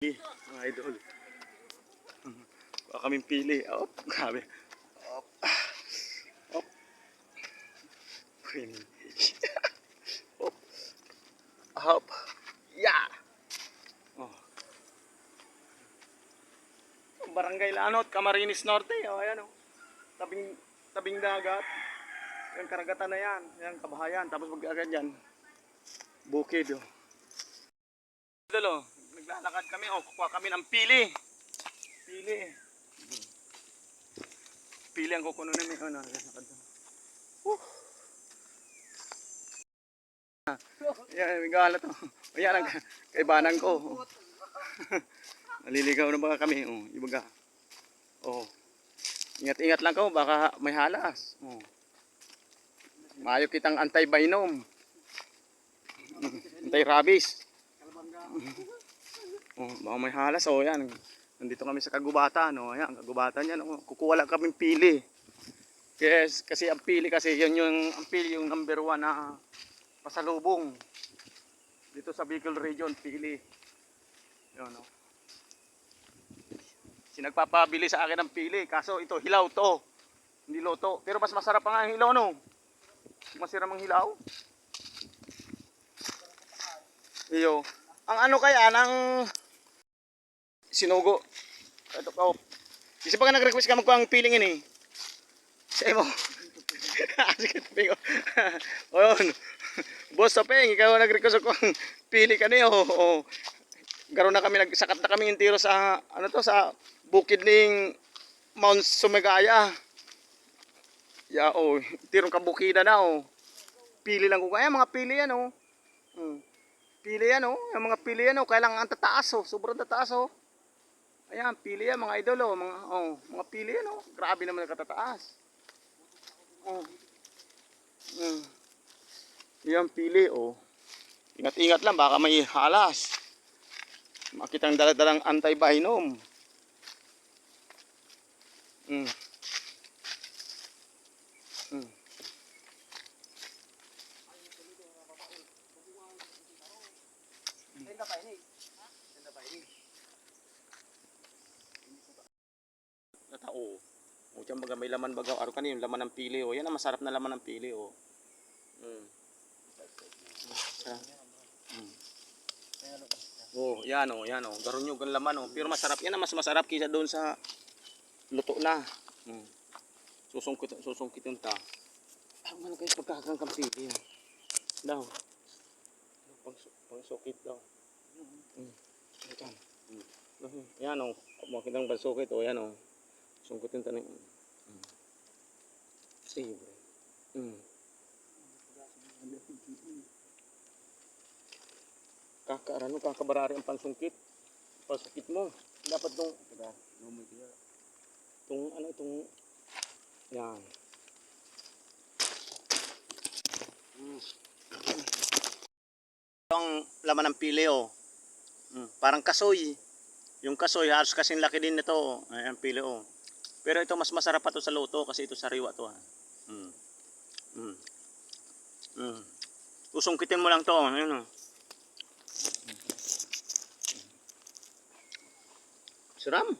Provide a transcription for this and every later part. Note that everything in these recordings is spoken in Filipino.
Mga idol. Baka kaming pili. Oh, grabe. Oh, oh. Oh, hop. Yeah. Oh. Barangay Lanot, Camarines Norte. Oh, ayan oh. Tabing dagat. Yan karagatan na yan. Yan kabahayan. Tapos mag-agad yan. Bukid oh. Idol oh. Naglalakad kami oh. Kukuha kami ng pili. Pili. Pili ang kukuno namin. Oh, naglalakad. Yan, may gala to. Ayan ang kaibanan ko. Naliligaw na baka kami. Oh, ibaga. Oh. Ingat-ingat lang ko baka may halas. Oh. Maayo kitang anti-venom. Anti-rabies. Oh, baka may halas. Oh, yan. Nandito kami sa kagubatan. Oh, ayan, kagubatan yan. Oh. Kukuha lang kaming pili. Yes, kasi ang pili kasi yan ang pili yung number 1 na pasalubong. Dito sa Bicol region, pili. Yun, oh. Sinagpapabili sa akin ng pili. Kaso ito, hilaw to. Hindi loto. Pero mas masarap pa nga ang hilaw, no? Masarap ang hilaw. Iyo. Ang ano kaya, ng sinugo. Ito pa, oh. Kasi pa ka nag-request ka magkuha ang piling yun, eh. Sa'yo mo. Sige, Ping. O yun. Boss sa Ping, ikaw nag-request ako ang pili ka niyo. O, garo na kami, nagsakat na kami yung tiro sa, ano to, sa bukid ng Mount Sumagaya. Ya, o, tirong kabukida na, o. Pili lang ko. Kaya mga pili yan, o. Pili yan, o. Yung mga pili yan, o. Kailangan ang tataas, o. Sobrang tataas, o. Ayan, pili yan, mga idol, o. Mga pili yan, o. Grabe naman ang katataas. Oh. Yan, pili, o. Ingat-ingat lang, baka may halas. Makita ang daladalang anti-venom. Mm. Mm. Natao. O tiyan baga may laman bagaw. Aro kanina yung laman ng pili, o. Yan ang masarap na laman ng pili, o. Mm. Oh, yan oh, yan oh. Garunyog ang laman oh. Pero masarap yan, mas masarap kaysa doon sa luto na. Susungkit yung ta. Ang ano kayo pagkakang pili. Daw. Pangsukit daw. Yan oh. Makita ng pansukit oh, yan oh. Sungkit yung tanim. Sige. Kakabarari ang pansungkit. Pansukit mo. Dapat tong yan. Ang laman ng pili oh. Parang kasoy. Yung kasoy halos kasing laki din nito oh. Ayan pili oh. Pero ito mas masarap pa to sa luto kasi ito sariwa to ha. Susungkitin mo lang to oh. Ayun oh. Saram.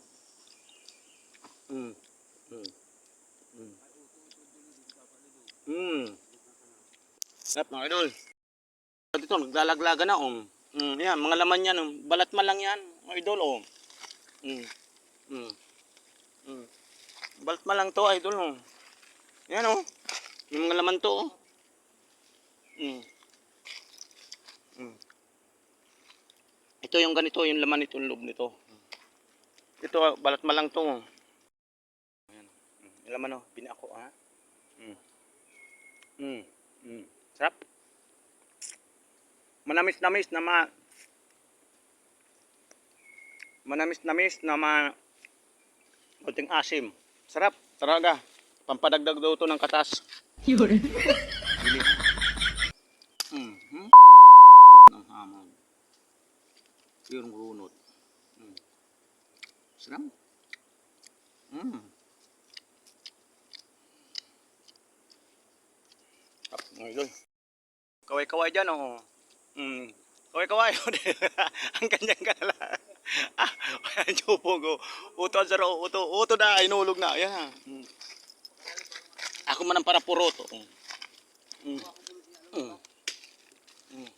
Sarap mga idol. Dito naglalaglaga na oh. Yan, mga laman yan oh. Balat man lang yan, mga idol oh. Balat man lang to, idol oh. Yan oh. Yung mga laman to oh. Ito yung ganito, yung laman nito, yung loob nito. Ito, balat man lang to. Ayan. Yung laman oh, pinako ha. Sarap. Manamis-namis na konting asim. Sarap, talaga. Pampadagdag daw to ng katas. Yun. Ng hamon. Yung runot. Sarap. Kaway-kaway dyan oh. Kaway-kaway. Ang kanyang kala. Ah, ayan jupong ko. Uto ang saro. Uto na. Inulog na. Ayan ha. Ako man ang para puroto. Mm. Mm. Mm.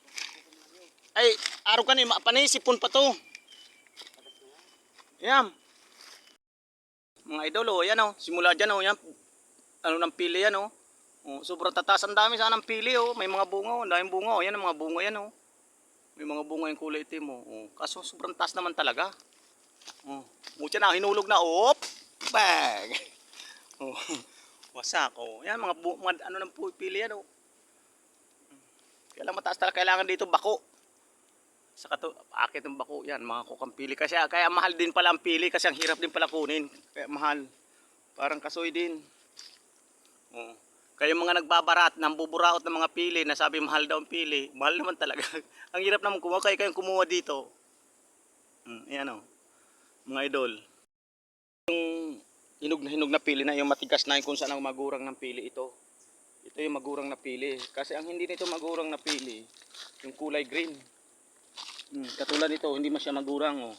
Ay, araw ka ni. Panisipon pa to. Ayan. Mga idol, oh, yan oh. Simula dyan oh, yan. Ano ng pili yan oh. Oh, sobrang tataas, ang dami sana ng pili oh. May mga bunga oh, ang daming bunga oh. Yan ang mga bunga yan oh. May mga bunga yung kulay itim oh. Oh. Kaso sobrang taas naman talaga. Oh. Mutya na, hinulog na. Op! Bang! Oh. Wasak oh. Yan mga ano ng pili yan oh. Kailangan mataas talaga, kailangan dito bako. Saka to, akit ng bako yan, mga kukang pili. Kasi kaya mahal din pala ang pili kasi ang hirap din pala kunin. Kaya mahal. Parang kasoy din. Oh. Kaya mga nagbabarat, nambuburaot ng mga pili, na sabi mahal daw ang pili. Mahal naman talaga. Ang hirap naman kumuha, kaya kayong kumuha dito. Ayan o, mga idol. Yung hinog na pili na, yung matigas na yung kung saan ang magurang ng pili ito. Ito yung magurang na pili. Kasi ang hindi nito magurang na pili, yung kulay green. Katulad nito, hindi pa siya magurang oh.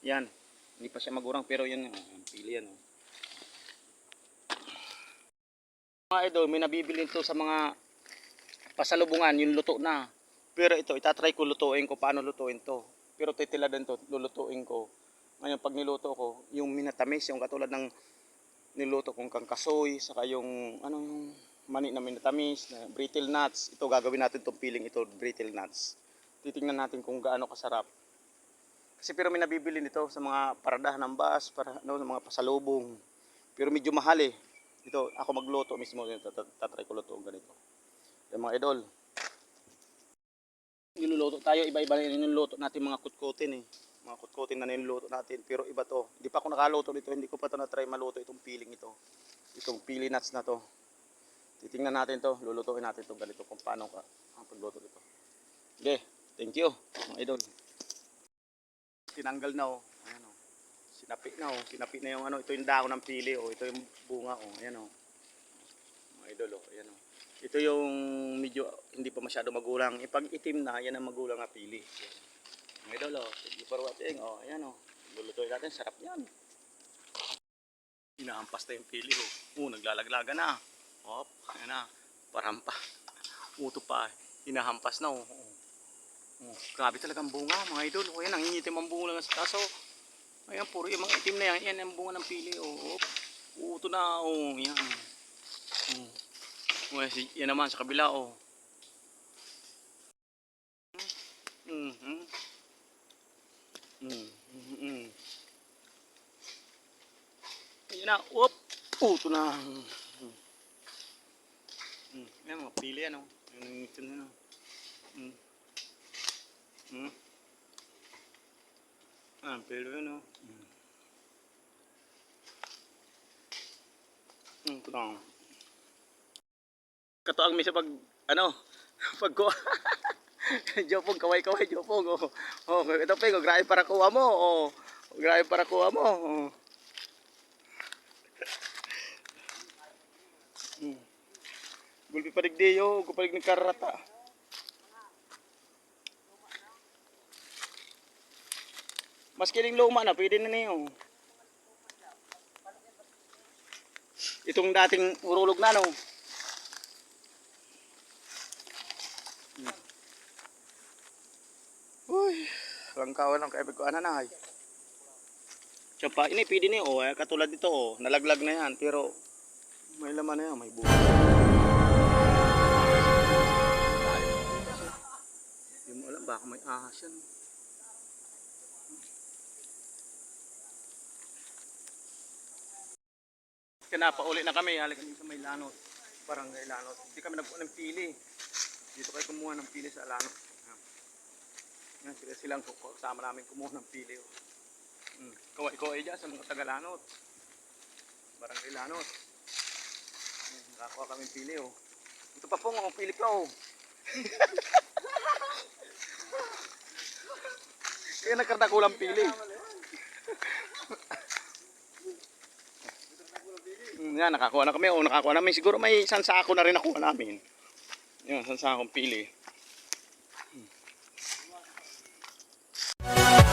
Yan, hindi pa siya magurang pero yun ang pili yan oh. Mga idol, may nabibili ito sa mga pasalubungan, yung luto na. Pero ito, itatry ko lutuin ko paano lutuin to. Pero titila din to, lulutuin ko. Ngayon pag niluto ko, yung minatamis, yung katulad ng niluto kong kangkasoy, saka yung ano yung mani na minatamis, na brittle nuts. Ito gagawin natin tong piling ito, brittle nuts. Titingnan natin kung gaano kasarap. Kasi pero may nabibili nito sa mga paradahan ng bus, para no, sa mga pasalubong. Pero medyo mahal eh. Ito, ako magluto mismo, tatry ko luto ganito. Yung mga idol. Niluluto tayo, iba-iba na niluluto natin mga kutkutin eh. Mga kutkutin na niluluto natin, pero iba to. Hindi pa ako nakaluto nito, hindi ko pa to na-try maluto itong piling ito. Itong pili nuts na to. Titingnan natin to, lulutuin natin to ganito kung paano ka ang pagluto nito. Okay, thank you mga idol. Tinanggal na oh. Ayan oh. Sinapi na yung ano, ito yung dahon ng pili oh, ito yung bunga oh. Ayan oh. Mga idol oh, ayan oh. Ito yung medyo hindi pa masyado magulang. Pag itim na, yan ang magulang na pili. Ayan. Mga idol oh, thank you for watching oh. Ayan oh. Lulutuin natin, sarap yan. Inahampas na yung pili oh. Oh, naglalaglaga na. Hop, ayan na. Parampa. Uto pa. Hinahampas na oh. Oh, grabe talagang bunga mga idol. O yan, ang initim ang bunga lang sa taso. Ayan, puro yung mga itim na yan. Yan ang bunga ng pili. Oh, uto na. Oh, yan. Oh, yan naman sa kabila. Oh. Ayan na. Whoop. Uto na. Yan mga pili yan. Oh. Yung itim na. Pero yun o. Ito lang. Katuang misa pag, ano, pagkuha. Jopong, kaway-kaway, Jopong. Oh. Oh, ito pa, grabe para kuha mo. Oh. Grabe para kuha mo. Oh. Gulpi pa digdiyo, gupalig ng karata. Mas kiling luma na, pwede na niyo. Itong dating urulog na, no? Uy, langkawan lang kaibig ko ananay. Tsapa, ini pwede niyo, oh. Katulad nito, oh. Nalaglag na yan, pero may laman na yan, may buhay. Hindi mo alam, baka may ahas yan. Pauli na kami, halik kami sa may lanot. Barangay lanot. Hindi kami nagpuan ng pili. Dito kayo kumuha ng pili sa lanot. Yan, silang kasama namin kumuha ng pili. Oh. Kaway-kaway dyan sa mga taga-lanot. Barangay lanot. Nakakuha kami pili. Oh. Ito pa pong, pili pa oh. Kaya nagkartakulang pili. Yan, nakakuha na kami. O, nakakuha namin. Siguro may isang sako na rin nakuha namin. Yan, isang sakong pili. Bye.